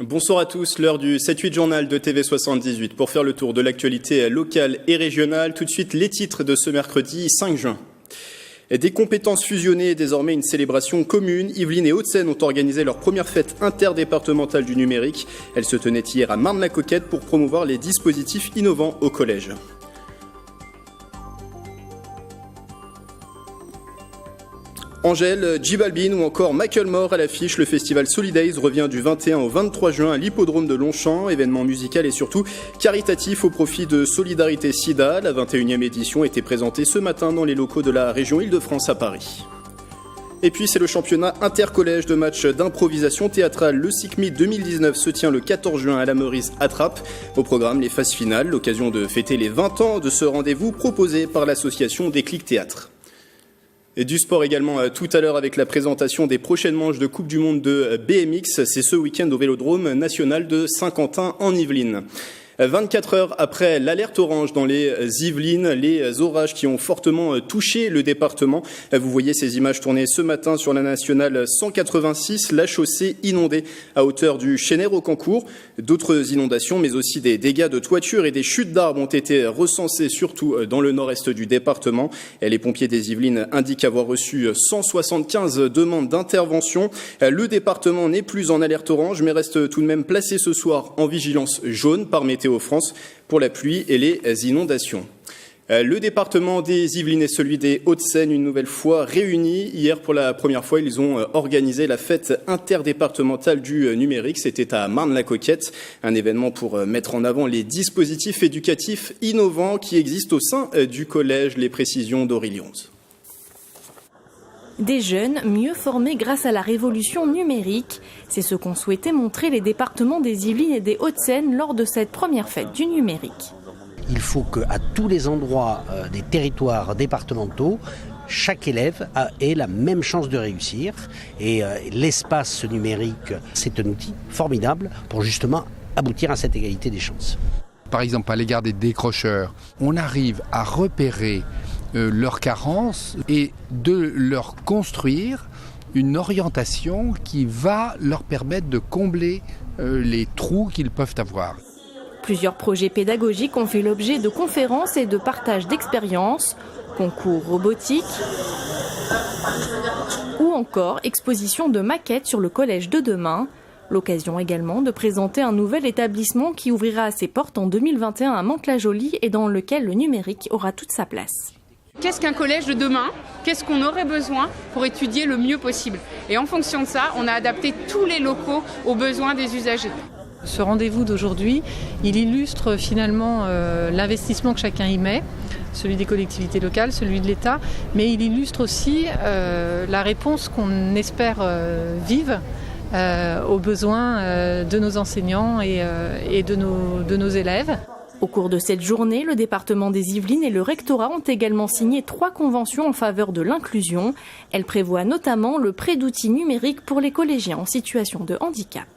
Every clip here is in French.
Bonsoir à tous, l'heure du 7-8 journal de TV78 pour faire le tour de l'actualité locale et régionale. Tout de suite, les titres de ce mercredi 5 juin. Des compétences fusionnées et désormais une célébration commune. Yvelines et Hauts-de-Seine ont organisé leur première fête interdépartementale du numérique. Elle se tenait hier à Marne-la-Coquette pour promouvoir les dispositifs innovants au collège. Angèle, J Balvin ou encore Macklemore à l'affiche, le festival Solidays revient du 21 au 23 juin à l'hippodrome de Longchamp, événement musical et surtout caritatif au profit de Solidarité Sida. La 21e édition était présentée ce matin dans les locaux de la région Île-de-France à Paris. Et puis c'est le championnat intercollège de matchs d'improvisation théâtrale. Le SICMI 2019 se tient le 14 juin à la Meurice à Trappes. Au programme, les phases finales, l'occasion de fêter les 20 ans de ce rendez-vous proposé par l'association Déclic Théâtre. Et du sport également tout à l'heure avec la présentation des prochaines manches de Coupe du Monde de BMX. C'est ce week-end au Vélodrome national de Saint-Quentin en Yvelines. 24 heures après l'alerte orange dans les Yvelines, les orages qui ont fortement touché le département. Vous voyez ces images tournées ce matin sur la nationale 186, la chaussée inondée à hauteur du Chénère-au-Cancourt. D'autres inondations, mais aussi des dégâts de toiture et des chutes d'arbres ont été recensés, surtout dans le nord-est du département. Les pompiers des Yvelines indiquent avoir reçu 175 demandes d'intervention. Le département n'est plus en alerte orange, mais reste tout de même placé ce soir en vigilance jaune par Météo France pour la pluie et les inondations. Le département des Yvelines et celui des Hauts-de-Seine, une nouvelle fois réunis. Hier, pour la première fois, ils ont organisé la fête interdépartementale du numérique. C'était à Marne-la-Coquette, un événement pour mettre en avant les dispositifs éducatifs innovants qui existent au sein du collège. Les précisions d'Aurélie Onze. Des jeunes mieux formés grâce à la révolution numérique. C'est ce qu'ont souhaité montrer les départements des Yvelines et des Hauts-de-Seine lors de cette première fête du numérique. Il faut qu'à tous les endroits des territoires départementaux, chaque élève ait la même chance de réussir. Et l'espace numérique, c'est un outil formidable pour justement aboutir à cette égalité des chances. Par exemple, à l'égard des décrocheurs, on arrive à repérer leurs carences et de leur construire une orientation qui va leur permettre de combler les trous qu'ils peuvent avoir. Plusieurs projets pédagogiques ont fait l'objet de conférences et de partage d'expériences, concours robotiques ou encore exposition de maquettes sur le collège de demain. L'occasion également de présenter un nouvel établissement qui ouvrira ses portes en 2021 à Mantes-la-Jolie et dans lequel le numérique aura toute sa place. Qu'est-ce qu'un collège de demain ? Qu'est-ce qu'on aurait besoin pour étudier le mieux possible ? Et en fonction de ça, on a adapté tous les locaux aux besoins des usagers. Ce rendez-vous d'aujourd'hui, il illustre finalement l'investissement que chacun y met, celui des collectivités locales, celui de l'État, mais il illustre aussi la réponse qu'on espère vive aux besoins de nos enseignants et de nos élèves. Au cours de cette journée, le département des Yvelines et le rectorat ont également signé 3 conventions en faveur de l'inclusion. Elles prévoient notamment le prêt d'outils numériques pour les collégiens en situation de handicap.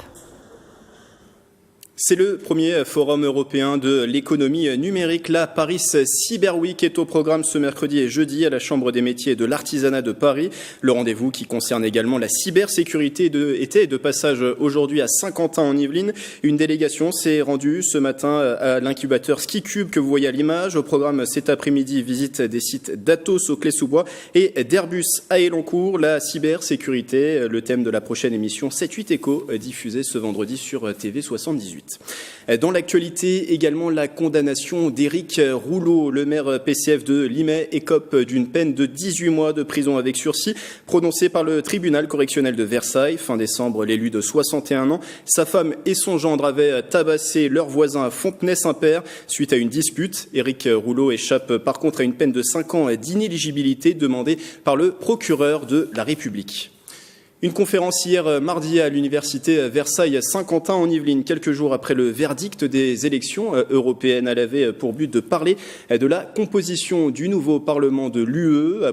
C'est le premier forum européen de l'économie numérique. La Paris Cyber Week est au programme ce mercredi et jeudi à la Chambre des métiers et de l'artisanat de Paris. Le rendez-vous qui concerne également la cybersécurité était de passage aujourd'hui à Saint-Quentin en Yvelines. Une délégation s'est rendue ce matin à l'incubateur SkiCube que vous voyez à l'image. Au programme cet après-midi, visite des sites d'Atos au Clé-sous-Bois et d'Airbus à Elancourt. La cybersécurité, le thème de la prochaine émission 7-8 Éco, diffusée ce vendredi sur TV78. Dans l'actualité, également la condamnation d'Éric Rouleau. Le maire PCF de Limay écope d'une peine de 18 mois de prison avec sursis prononcée par le tribunal correctionnel de Versailles. Fin décembre, l'élu de 61 ans, sa femme et son gendre avaient tabassé leur voisin à Fontenay-Saint-Père suite à une dispute. Éric Rouleau échappe par contre à une peine de 5 ans d'inéligibilité demandée par le procureur de la République. Une conférence hier mardi à l'université Versailles-Saint-Quentin en Yvelines, quelques jours après le verdict des élections européennes. Elle avait pour but de parler de la composition du nouveau Parlement de l'UE,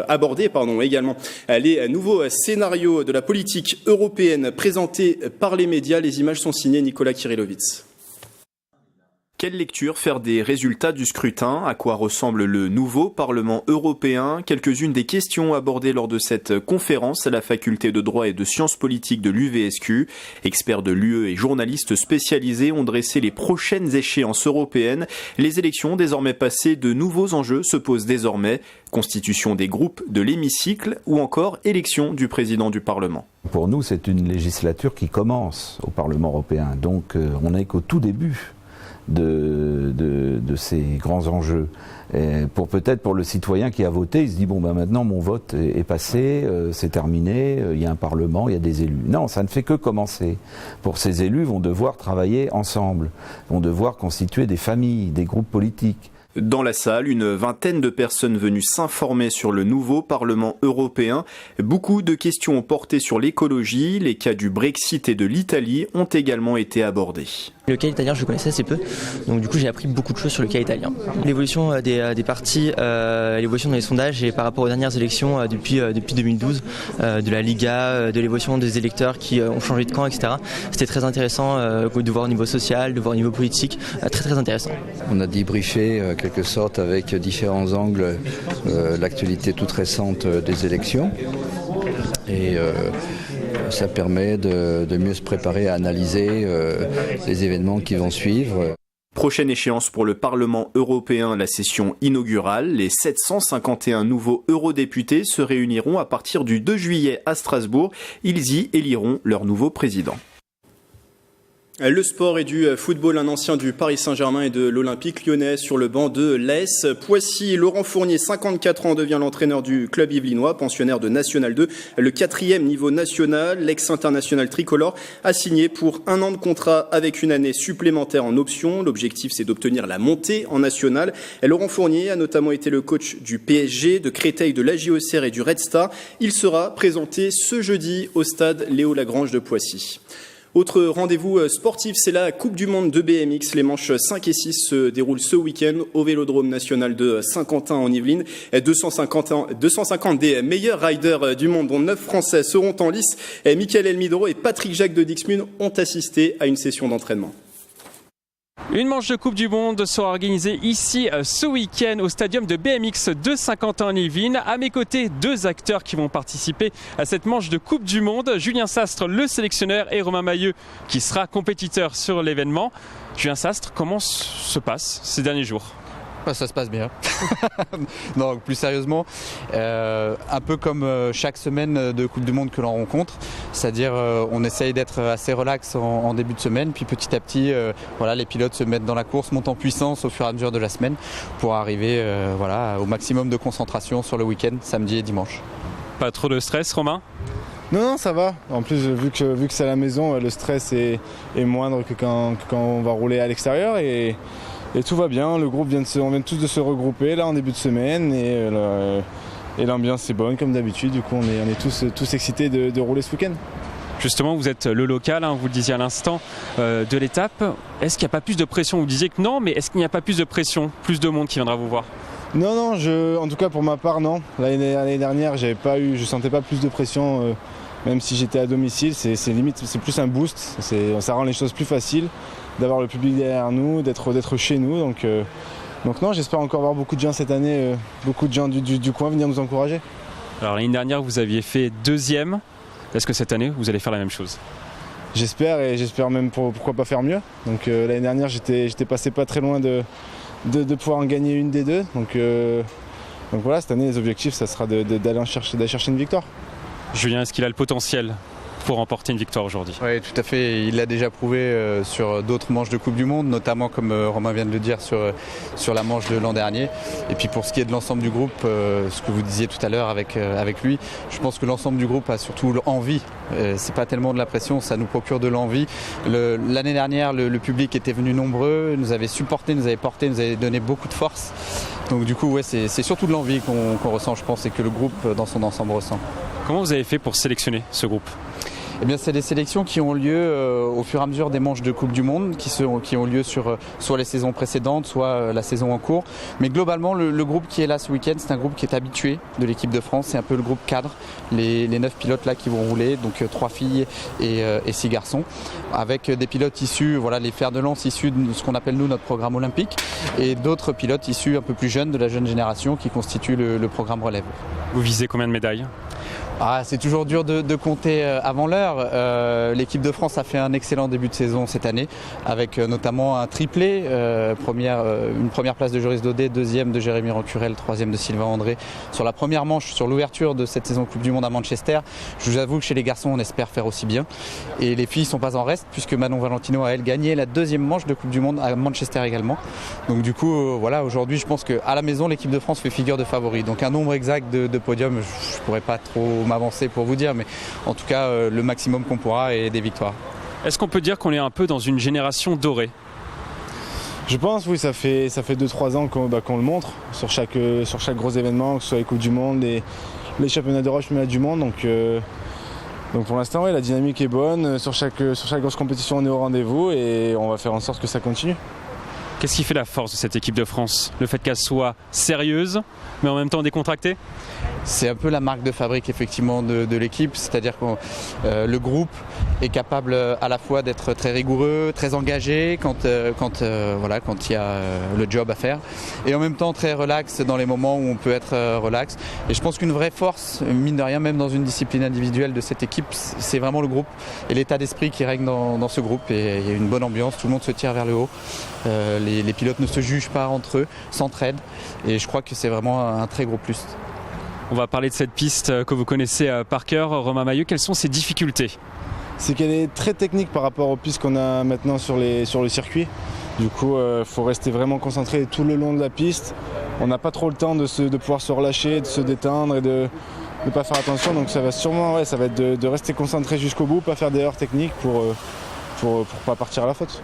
aborder également les nouveaux scénarios de la politique européenne présentés par les médias. Les images sont signées Nicolas Kirillovitz. Quelle lecture faire des résultats du scrutin? À quoi ressemble le nouveau Parlement européen? Quelques-unes des questions abordées lors de cette conférence à la faculté de droit et de sciences politiques de l'UVSQ. Experts de l'UE et journalistes spécialisés ont dressé les prochaines échéances européennes. Les élections désormais passées, de nouveaux enjeux se posent désormais. Constitution des groupes de l'hémicycle ou encore élection du président du Parlement. Pour nous, c'est une législature qui commence au Parlement européen. Donc on n'est qu'au tout début de ces grands enjeux. Et pour le citoyen qui a voté, il se dit maintenant mon vote est passé, c'est terminé, il y a un Parlement, il y a des élus. Non, ça ne fait que commencer. Pour ces élus, vont devoir travailler ensemble, vont devoir constituer des familles, des groupes politiques. Dans la salle, une vingtaine de personnes venues s'informer sur le nouveau Parlement européen. Beaucoup de questions ont porté sur l'écologie. Les cas du Brexit et de l'Italie ont également été abordés. Le cas italien, je le connaissais assez peu, donc du coup j'ai appris beaucoup de choses sur le cas italien. L'évolution des partis, l'évolution dans les sondages et par rapport aux dernières élections depuis 2012, de la Liga, de l'évolution des électeurs qui ont changé de camp, etc. C'était très intéressant de voir au niveau social, de voir au niveau politique, très intéressant. On a débriefé quelque sorte avec différents angles l'actualité toute récente des élections et ça permet de mieux se préparer à analyser les événements qui vont suivre. Prochaine échéance pour le Parlement européen, la session inaugurale. Les 751 nouveaux eurodéputés se réuniront à partir du 2 juillet à Strasbourg. Ils y éliront leur nouveau président. Le sport et du football, un ancien du Paris Saint-Germain et de l'Olympique lyonnais sur le banc de l'AS Poissy. Laurent Fournier, 54 ans, devient l'entraîneur du club yvelinois, pensionnaire de National 2, le 4e niveau national. L'ex-international tricolore a signé pour 1 an de contrat avec une année supplémentaire en option. L'objectif, c'est d'obtenir la montée en national. Et Laurent Fournier a notamment été le coach du PSG, de Créteil, de l'AJ Auxerre et du Red Star. Il sera présenté ce jeudi au stade Léo Lagrange de Poissy. Autre rendez-vous sportif, c'est la Coupe du Monde de BMX. Les manches 5 et 6 se déroulent ce week-end au Vélodrome national de Saint-Quentin en Yvelines. 250 des meilleurs riders du monde, dont 9 Français, seront en lice. Michael Elmidoro et Patrick Jacques de Dixmude ont assisté à une session d'entraînement. Une manche de Coupe du Monde sera organisée ici ce week-end au stadium de BMX de Saint-Quentin en Yvelines. À mes côtés, 2 acteurs qui vont participer à cette manche de Coupe du Monde. Julien Sastre, le sélectionneur, et Romain Mailleux, qui sera compétiteur sur l'événement. Julien Sastre, comment se passent ces derniers jours ? Ça se passe bien. Non, plus sérieusement, un peu comme chaque semaine de Coupe du Monde que l'on rencontre, c'est-à-dire on essaye d'être assez relax en début de semaine, puis petit à petit, les pilotes se mettent dans la course, montent en puissance au fur et à mesure de la semaine pour arriver au maximum de concentration sur le week-end, samedi et dimanche. Pas trop de stress, Romain ? Non, ça va. En plus, vu que c'est à la maison, le stress est moindre que quand on va rouler à l'extérieur et tout va bien. Le groupe on vient tous de se regrouper là en début de semaine et l'ambiance est bonne comme d'habitude. Du coup, on est tous excités de rouler ce week-end. Justement, vous êtes le local, vous le disiez à l'instant, de l'étape. Est-ce qu'il n'y a pas plus de pression ? Vous disiez que non, mais est-ce qu'il n'y a pas plus de pression, plus de monde qui viendra vous voir ? Non, en tout cas pour ma part, non. L'année dernière, je sentais pas plus de pression, même si j'étais à domicile. C'est limite, c'est plus un boost. Ça rend les choses plus faciles d'avoir le public derrière nous, d'être chez nous. Donc non, j'espère encore voir beaucoup de gens cette année, beaucoup de gens du coin venir nous encourager. Alors l'année dernière, vous aviez fait 2e. Est-ce que cette année, vous allez faire la même chose ? J'espère, et j'espère même pourquoi pas faire mieux. Donc l'année dernière, j'étais passé pas très loin de pouvoir en gagner une des 2. Donc voilà, cette année, les objectifs, ça sera d'aller chercher une victoire. Julien, est-ce qu'il a le potentiel pour remporter une victoire aujourd'hui? Oui, tout à fait. Il l'a déjà prouvé sur d'autres manches de Coupe du Monde, notamment, comme Romain vient de le dire, sur la manche de l'an dernier. Et puis pour ce qui est de l'ensemble du groupe, ce que vous disiez tout à l'heure avec lui, je pense que l'ensemble du groupe a surtout l'envie. C'est pas tellement de la pression, ça nous procure de l'envie. L'année dernière, le public était venu nombreux, nous avait supporté, nous avait porté, nous avait donné beaucoup de force. Donc du coup, ouais, c'est surtout de l'envie qu'on ressent, je pense, et que le groupe dans son ensemble ressent. Comment vous avez fait pour sélectionner ce groupe ? C'est des sélections qui ont lieu au fur et à mesure des manches de Coupe du Monde, qui ont lieu sur soit les saisons précédentes, soit la saison en cours. Mais globalement, le groupe qui est là ce week-end, c'est un groupe qui est habitué de l'équipe de France. C'est un peu le groupe cadre, les 9 pilotes là qui vont rouler, donc 3 filles et 6 garçons, avec des pilotes issus, les fers de lance issus de ce qu'on appelle nous notre programme olympique, et d'autres pilotes issus un peu plus jeunes, de la jeune génération, qui constituent le programme relève. Vous visez combien de médailles ? C'est toujours dur de compter avant l'heure. L'équipe de France a fait un excellent début de saison cette année, avec notamment un triplé, une première place de Joris Daudet, deuxième de Jérémy Rancurel, troisième de Sylvain André. Sur la première manche, sur l'ouverture de cette saison Coupe du Monde à Manchester, je vous avoue que chez les garçons, on espère faire aussi bien. Et les filles ne sont pas en reste, puisque Manon Valentino a, elle, gagné la deuxième manche de Coupe du Monde à Manchester également. Donc du coup, aujourd'hui, je pense qu'à la maison, l'équipe de France fait figure de favori. Donc un nombre exact de podiums, je ne pourrais pas trop m'avancer pour vous dire, mais en tout cas le maximum qu'on pourra et des victoires. Est-ce qu'on peut dire qu'on est un peu dans une génération dorée ? Je pense, oui, ça fait 2-3 ans qu'on le montre sur chaque gros événement, que ce soit les Coupes du Monde, les championnats d'Europe, les championnats du monde. Donc pour l'instant, la dynamique est bonne, sur chaque grosse compétition on est au rendez-vous et on va faire en sorte que ça continue. Qu'est-ce qui fait la force de cette équipe de France ? Le fait qu'elle soit sérieuse, mais en même temps décontractée ? C'est un peu la marque de fabrique effectivement de l'équipe, c'est-à-dire que le groupe est capable à la fois d'être très rigoureux, très engagé quand il y a le job à faire, et en même temps très relax dans les moments où on peut être relax. Et je pense qu'une vraie force, mine de rien, même dans une discipline individuelle de cette équipe, c'est vraiment le groupe et l'état d'esprit qui règne dans ce groupe. Et il y a une bonne ambiance, tout le monde se tire vers le haut, les pilotes ne se jugent pas entre eux, s'entraident, et je crois que c'est vraiment un très gros plus. On va parler de cette piste que vous connaissez par cœur, Romain Mailleux. Quelles sont ses difficultés ? C'est qu'elle est très technique par rapport aux pistes qu'on a maintenant sur le circuit. Du coup, faut rester vraiment concentré tout le long de la piste. On n'a pas trop le temps de pouvoir se relâcher, de se détendre et de ne pas faire attention. Donc ça va sûrement être de rester concentré jusqu'au bout, pas faire d'erreurs techniques pour pas partir à la faute.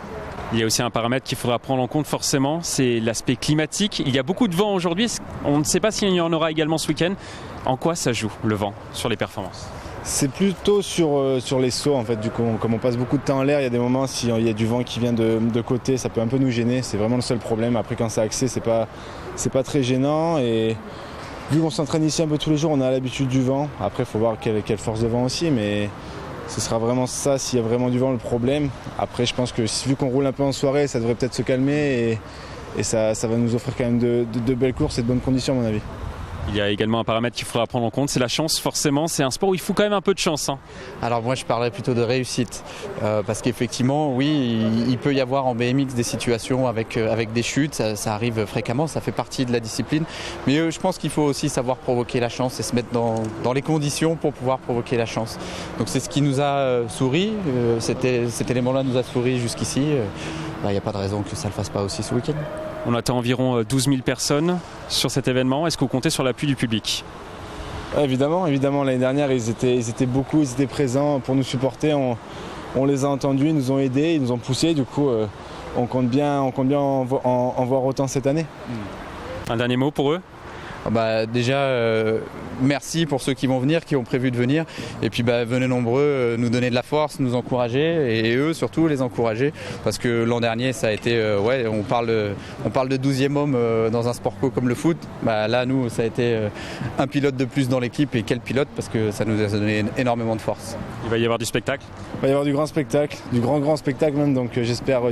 Il y a aussi un paramètre qu'il faudra prendre en compte forcément, c'est l'aspect climatique. Il y a beaucoup de vent aujourd'hui, on ne sait pas s'il y en aura également ce week-end. En quoi ça joue, le vent, sur les performances ? C'est plutôt sur les sauts en fait. Du coup, comme on passe beaucoup de temps en l'air, il y a des moments, s'il y a du vent qui vient de côté, ça peut un peu nous gêner. C'est vraiment le seul problème. Après, quand c'est axé, c'est pas très gênant. Et vu qu'on s'entraîne ici un peu tous les jours, on a l'habitude du vent. Après, il faut voir quelle force de vent aussi, mais ce sera vraiment ça, s'il y a vraiment du vent, le problème. Après, je pense que vu qu'on roule un peu en soirée, ça devrait peut-être se calmer et ça va nous offrir quand même de belles courses et de bonnes conditions, à mon avis. Il y a également un paramètre qu'il faudra prendre en compte, c'est la chance. Forcément, c'est un sport où il faut quand même un peu de chance. Alors moi, je parlerais plutôt de réussite. Parce qu'effectivement, oui, il peut y avoir en BMX des situations avec des chutes. Ça arrive fréquemment, ça fait partie de la discipline. Mais je pense qu'il faut aussi savoir provoquer la chance et se mettre dans les conditions pour pouvoir provoquer la chance. Donc c'est ce qui nous a souri. Cet élément-là nous a souri jusqu'ici. Il n'y a pas de raison que ça ne le fasse pas aussi ce week-end. On attend environ 12 000 personnes sur cet événement. Est-ce que vous comptez sur l'appui du public ? Évidemment. L'année dernière, ils étaient beaucoup, ils étaient présents pour nous supporter. On les a entendus, ils nous ont aidés, ils nous ont poussés. Du coup, on compte bien en voir autant cette année. Un dernier mot pour eux ? Déjà, merci pour ceux qui vont venir, qui ont prévu de venir. Et puis venez nombreux, nous donner de la force, nous encourager. Et eux surtout, les encourager. Parce que l'an dernier, ça a été... on parle de 12e homme dans un sport co comme le foot. Là, nous, ça a été un pilote de plus dans l'équipe. Et quel pilote, parce que ça nous a donné énormément de force. Il va y avoir du spectacle ? Il va y avoir du grand spectacle, du grand spectacle même. Donc j'espère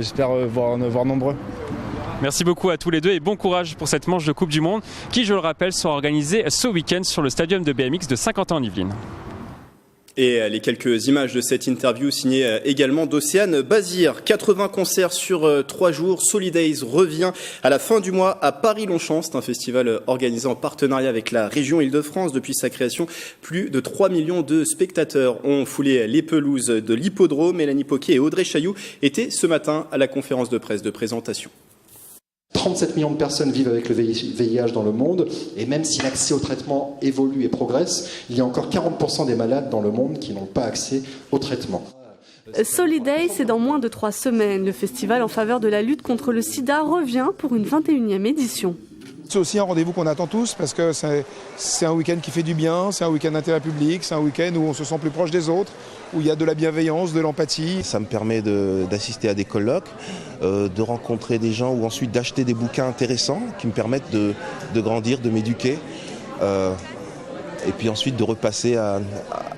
voir nombreux. Merci beaucoup à tous les deux et bon courage pour cette manche de Coupe du Monde qui, je le rappelle, sera organisée ce week-end sur le stadium de BMX de Saint-Quentin-en-Yvelines. Et les quelques images de cette interview signées également d'Océane Bazir. 80 concerts sur 3 jours. Solidays revient à la fin du mois à Paris-Longchamp. C'est un festival organisé en partenariat avec la région Île-de-France. Depuis sa création, plus de 3 millions de spectateurs ont foulé les pelouses de l'hippodrome. Mélanie Poquet et Audrey Chailloux étaient ce matin à la conférence de presse de présentation. 37 millions de personnes vivent avec le VIH dans le monde, et même si l'accès au traitement évolue et progresse, il y a encore 40% des malades dans le monde qui n'ont pas accès au traitement. Solidays, c'est dans moins de 3 semaines. Le festival en faveur de la lutte contre le sida revient pour une 21e édition. C'est aussi un rendez-vous qu'on attend tous parce que c'est un week-end qui fait du bien, c'est un week-end d'intérêt public, c'est un week-end où on se sent plus proche des autres, où il y a de la bienveillance, de l'empathie. Ça me permet d'assister à des colloques, de rencontrer des gens ou ensuite d'acheter des bouquins intéressants qui me permettent de grandir, de m'éduquer et puis ensuite de repasser à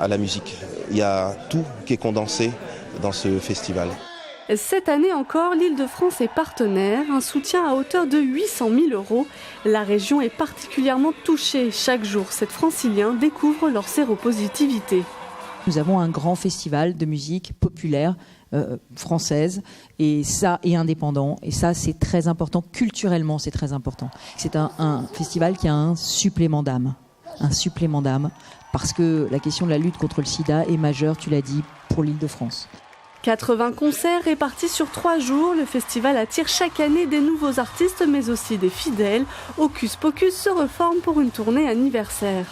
la musique. Il y a tout qui est condensé dans ce festival. Cette année encore, l'Île-de-France est partenaire, un soutien à hauteur de 800 000 €. La région est particulièrement touchée. Chaque jour, ces Franciliens découvrent leur séropositivité. Nous avons un grand festival de musique populaire française et indépendant. Et ça, c'est très important. Culturellement, c'est très important. C'est un festival qui a un supplément d'âme. Un supplément d'âme. Parce que la question de la lutte contre le sida est majeure, tu l'as dit, pour l'Île-de-France. 80 concerts répartis sur 3 jours. Le festival attire chaque année des nouveaux artistes, mais aussi des fidèles. Hocus Pocus se reforme pour une tournée anniversaire.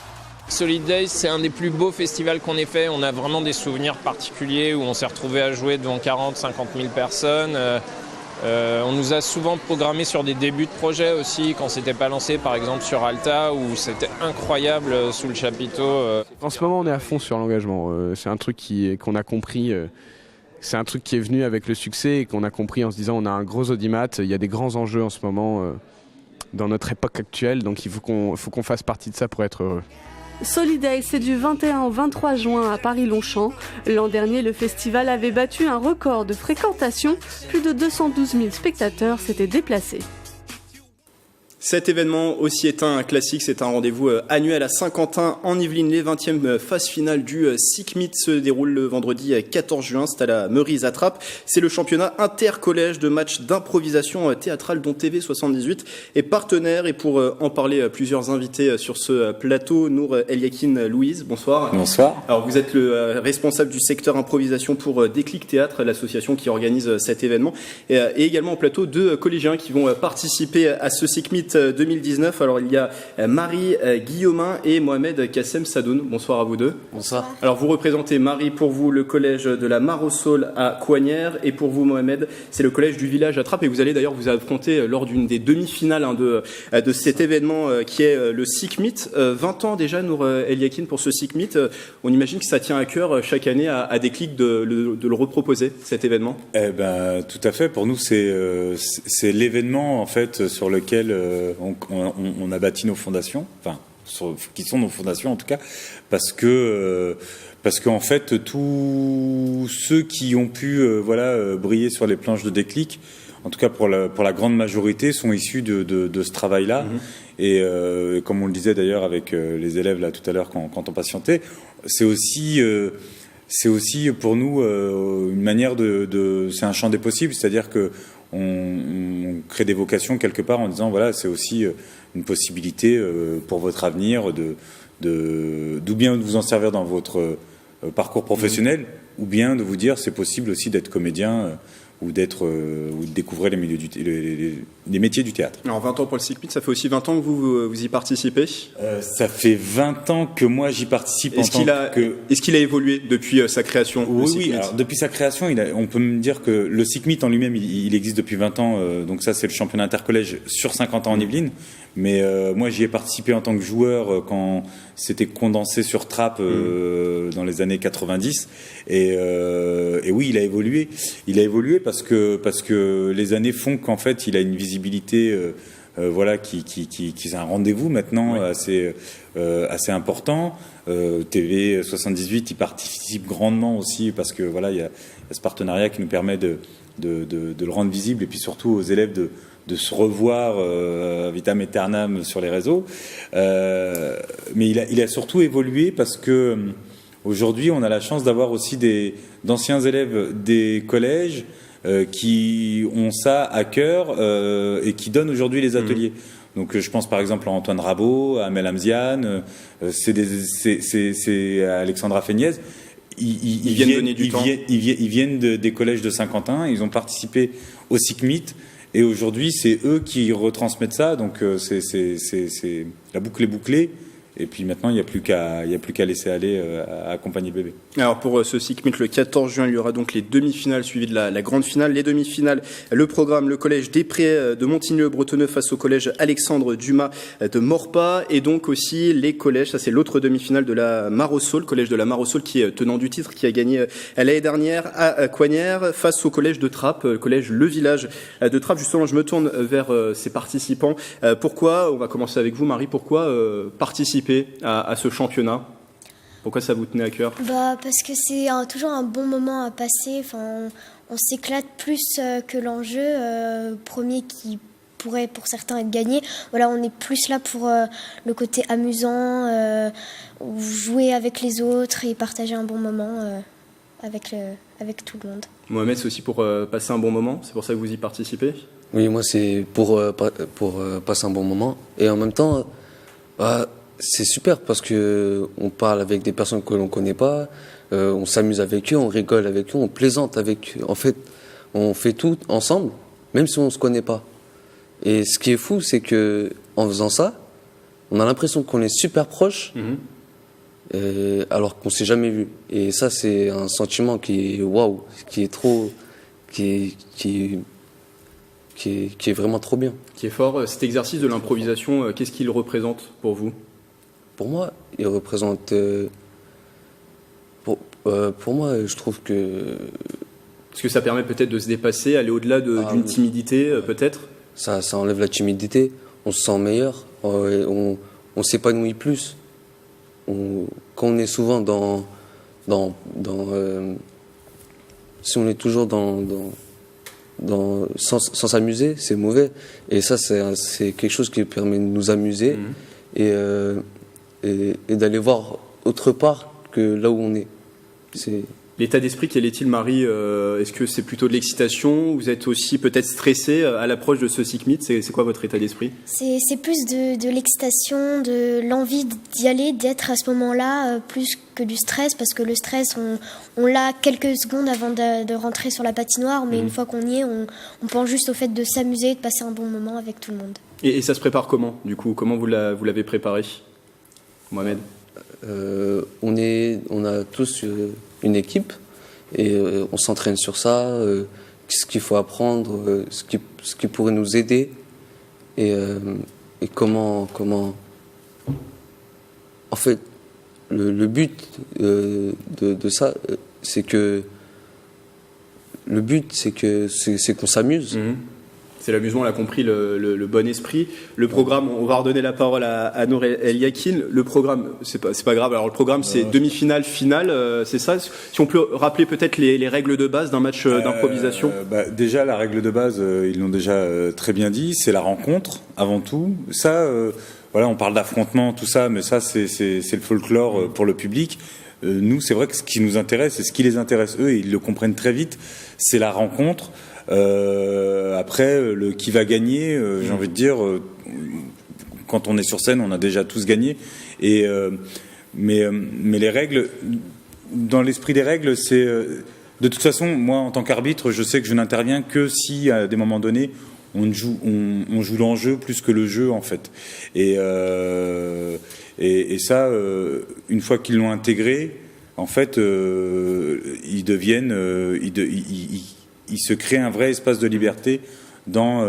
Solid Days, c'est un des plus beaux festivals qu'on ait fait. On a vraiment des souvenirs particuliers où on s'est retrouvé à jouer devant 40-50 000 personnes. On nous a souvent programmé sur des débuts de projet aussi, quand c'était pas lancé, par exemple sur Alta, où c'était incroyable sous le chapiteau. En ce moment, on est à fond sur l'engagement. C'est un truc qu'on a compris. C'est un truc qui est venu avec le succès et qu'on a compris en se disant on a un gros audimat, il y a des grands enjeux en ce moment dans notre époque actuelle, donc il faut qu'on fasse partie de ça pour être heureux. Solid Days, c'est du 21 au 23 juin à Paris-Longchamp. L'an dernier, le festival avait battu un record de fréquentation. Plus de 212 000 spectateurs s'étaient déplacés. Cet événement aussi est un classique, c'est un rendez-vous annuel à Saint-Quentin en Yvelines. Les 20e phases finales du SICMIT se déroulent le vendredi 14 juin, c'est à la Meurise-Attrape. C'est le championnat intercollège de matchs d'improvisation théâtrale dont TV78 est partenaire. Et pour en parler, plusieurs invités sur ce plateau. Nour Eliakin Louise, bonsoir. Bonsoir. Alors vous êtes le responsable du secteur improvisation pour Déclic Théâtre, l'association qui organise cet événement. Et également au plateau 2 collégiens qui vont participer à ce SICMIT 2019. Alors il y a Marie Guillaumin et Mohamed Kassem Sadoun. Bonsoir à vous deux. Bonsoir. Alors vous représentez, Marie, pour vous le collège de la Mare au Saule à Coignères, et pour vous, Mohamed, c'est le collège du village à Trappes, et vous allez d'ailleurs vous affronter lors d'une des demi-finales de cet événement qui est le SICMIT. 20 ans déjà, Nour Eliakin, pour ce SICMIT. On imagine que ça tient à cœur chaque année à Déclic de le reproposer, cet événement. Eh ben, tout à fait. Pour nous, c'est l'événement en fait sur lequel on a bâti nos fondations, enfin, qui sont nos fondations en tout cas, parce que en fait tous ceux qui ont pu briller sur les planches de Déclic, en tout cas pour la grande majorité, sont issus de ce travail-là. Et comme on le disait d'ailleurs avec les élèves là tout à l'heure quand on patientait, c'est aussi pour nous une manière c'est un champ des possibles, c'est-à-dire que on crée des vocations quelque part en disant voilà, c'est aussi une possibilité pour votre avenir d'ou bien de vous en servir dans votre parcours professionnel, ou bien de vous dire c'est possible aussi d'être comédien ou de découvrir les métiers du théâtre. Alors 20 ans pour le SICMIT, ça fait aussi 20 ans que vous y participez. Ça fait 20 ans que moi j'y participe. Est-ce qu'il a évolué depuis sa création? Oui. Alors, depuis sa création, on peut me dire que le SICMIT en lui-même, il existe depuis 20 ans. Donc ça, c'est le championnat intercollège sur 50 ans en Yvelines. Mais moi, j'y ai participé en tant que joueur quand c'était condensé sur Trappes dans les années 90. Et oui, il a évolué. Il a évolué parce que les années font qu'en fait, il a une visibilité qui est un rendez-vous maintenant assez important. TV78, il participe grandement aussi parce que il y a ce partenariat qui nous permet de le rendre visible, et puis surtout aux élèves de se revoir vitam aeternam sur les réseaux. Mais il a surtout évolué parce que aujourd'hui, on a la chance d'avoir aussi d'anciens élèves des collèges qui ont ça à cœur et qui donnent aujourd'hui les ateliers. Donc je pense par exemple à Antoine Rabot, à Amel Hamzian, c'est à Alexandra Feignaise. Ils viennent des collèges de Saint-Quentin, ils ont participé au SICMIT, et aujourd'hui c'est eux qui retransmettent ça. Donc la boucle est bouclée, et puis maintenant il n'y a plus qu'à laisser aller à accompagner bébé. Alors pour ce SICMIT, le 14 juin, il y aura donc les demi-finales suivies de la grande finale. Les demi-finales, le programme, le collège des Prés de Montigny-le-Bretonneux face au collège Alexandre Dumas de Morpas, et donc aussi les collèges, ça c'est l'autre demi-finale de la Marossol, le collège de la Marossol qui est tenant du titre, qui a gagné l'année dernière à Coignères face au collège de Trappes, le collège Le Village de Trappes. Justement, je me tourne vers ces participants. Pourquoi, on va commencer avec vous Marie, pourquoi participer à ce championnat ? Pourquoi ça vous tenait à cœur ? Parce que c'est toujours un bon moment à passer. Enfin, on s'éclate plus que l'enjeu premier qui pourrait pour certains être gagné. Voilà, on est plus là pour le côté amusant, jouer avec les autres et partager un bon moment avec tout le monde. Mohamed, c'est aussi pour passer un bon moment ? C'est pour ça que vous y participez ? Oui, moi c'est pour passer un bon moment. Et en même temps, c'est super parce que on parle avec des personnes que l'on connaît pas, on s'amuse avec eux, on rigole avec eux, on plaisante avec eux. En fait, on fait tout ensemble, même si on se connaît pas. Et ce qui est fou, c'est que en faisant ça, on a l'impression qu'on est super proches, alors qu'on s'est jamais vu. Et ça, c'est un sentiment qui est waouh, qui est vraiment trop bien. Qui est fort. Cet exercice de l'improvisation, qu'est-ce qu'il représente pour vous ? Pour moi, il représente. Pour moi, je trouve que. Est-ce que ça permet peut-être de se dépasser, aller au-delà d'une timidité, peut-être ? Ça enlève la timidité, on se sent meilleur, on s'épanouit plus. Quand on est souvent si on est toujours sans s'amuser, c'est mauvais. Et ça, c'est quelque chose qui permet de nous amuser et d'aller voir autre part que là où on est. L'état d'esprit, quel est-il, Marie ? Est-ce que c'est plutôt de l'excitation ? Vous êtes aussi peut-être stressée à l'approche de ce SICMIT ? C'est quoi votre état d'esprit ? C'est plus de l'excitation, de l'envie d'y aller, d'être à ce moment-là, plus que du stress, parce que le stress, on l'a quelques secondes avant de rentrer sur la patinoire, mais une fois qu'on y est, on pense juste au fait de s'amuser, de passer un bon moment avec tout le monde. Et ça se prépare comment, du coup ? Comment vous l'avez préparé, Mohamed ? On a tous une équipe et on s'entraîne sur ça, ce qu'il faut apprendre, ce qui pourrait nous aider et comment. En fait, le but de ça, c'est que qu'on s'amuse. C'est l'amusement, on l'a compris, le bon esprit. Le programme, on va redonner la parole à Nour Eliakin. Le programme, c'est pas grave. Alors le programme, c'est demi-finale, finale, c'est ça ? Si on peut rappeler peut-être les règles de base d'un match d'improvisation. Déjà, la règle de base, ils l'ont déjà très bien dit, c'est la rencontre avant tout. Ça, voilà, on parle d'affrontement, tout ça, mais ça, c'est le folklore pour le public. Nous, c'est vrai que ce qui nous intéresse et ce qui les intéresse eux, et ils le comprennent très vite, c'est la rencontre. Après, qui va gagner, j'ai envie de dire, quand on est sur scène, on a déjà tous gagné. Mais les règles, dans l'esprit des règles, c'est de toute façon, moi en tant qu'arbitre, je sais que je n'interviens que si à des moments donnés on joue l'enjeu plus que le jeu en fait. Et ça, une fois qu'ils l'ont intégré, en fait, ils deviennent, il se crée un vrai espace de liberté dans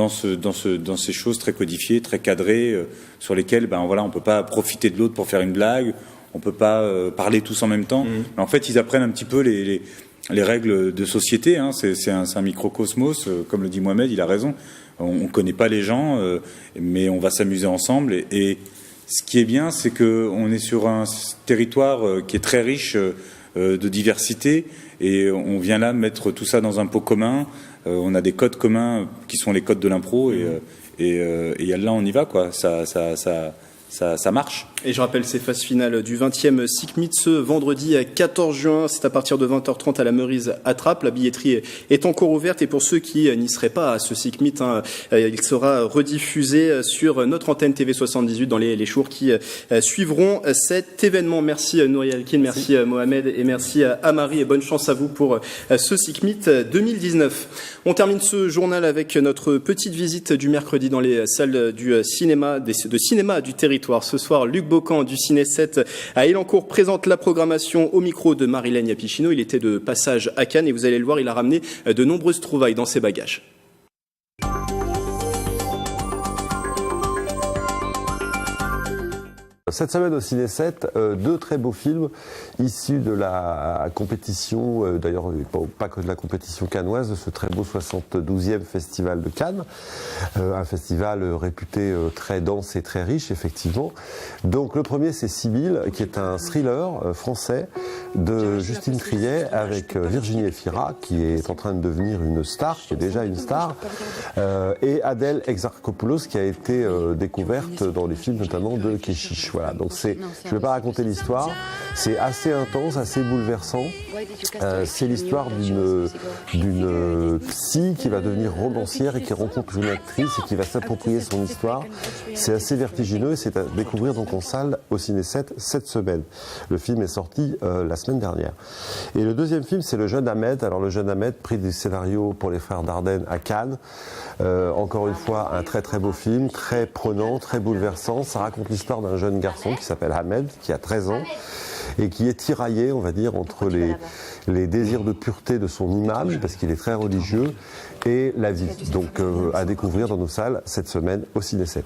ces choses très codifiées, très cadrées, sur lesquelles on peut pas profiter de l'autre pour faire une blague, on peut pas parler tous en même temps. Mais en fait, ils apprennent un petit peu les règles de société. Hein. C'est un microcosmos, comme le dit Mohamed, il a raison. On connaît pas les gens, mais on va s'amuser ensemble. Et ce qui est bien, c'est qu'on est sur un territoire qui est très riche de diversité. Et on vient là mettre tout ça dans un pot commun. On a des codes communs qui sont les codes de l'impro. Et là, on y va, quoi. Ça marche. Et je rappelle ces phases finales du 20e SICMIT ce vendredi 14 juin. C'est à partir de 20h30 à la Meurise à Trappes. La billetterie est encore ouverte. Et pour ceux qui n'y seraient pas à ce SICMIT, il sera rediffusé sur notre antenne TV78 dans les jours qui suivront cet événement. Merci Nour Eliakin, merci Mohamed et merci à Marie. Et bonne chance à vous pour ce SICMIT 2019. On termine ce journal avec notre petite visite du mercredi dans les salles du cinéma, du territoire. territoire. Ce soir, Luc Bocan du Ciné 7 à Elancourt présente la programmation au micro de Marilène Yapichino. Il était de passage à Cannes et vous allez le voir, il a ramené de nombreuses trouvailles dans ses bagages. Cette semaine au Ciné 7, deux très beaux films issus de la compétition, d'ailleurs pas que de la compétition cannoise, de ce très beau 72e festival de Cannes, un festival réputé très dense et très riche effectivement. Donc le premier c'est Sibylle, qui est un thriller français de Justine Triet avec Virginie Efira, qui est en train de devenir une star, qui est déjà une star, et Adèle Exarchopoulos, qui a été découverte dans les films notamment de Keshish. Voilà, donc je ne vais pas raconter l'histoire, c'est assez intense, assez bouleversant. C'est l'histoire d'une psy qui va devenir romancière et qui rencontre une actrice et qui va s'approprier son histoire. C'est assez vertigineux et c'est à découvrir donc en salle au Ciné 7 cette semaine. Le film est sorti la semaine dernière. Et le deuxième film, c'est Le Jeune Ahmed. Alors Le Jeune Ahmed, prix du scénario pour les Frères Dardenne à Cannes. Encore une fois, un très très beau film, très prenant, très bouleversant. Ça raconte l'histoire d'un jeune garçon qui s'appelle Ahmed, qui a 13 ans et qui est tiraillé, on va dire, entre les désirs de pureté de son imam, parce qu'il est très religieux, et la vie. Donc à découvrir dans nos salles cette semaine au Ciné 7.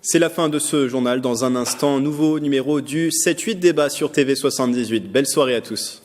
C'est la fin de ce journal. Dans un instant, nouveau numéro du 7-8 débat sur TV78. Belle soirée à tous.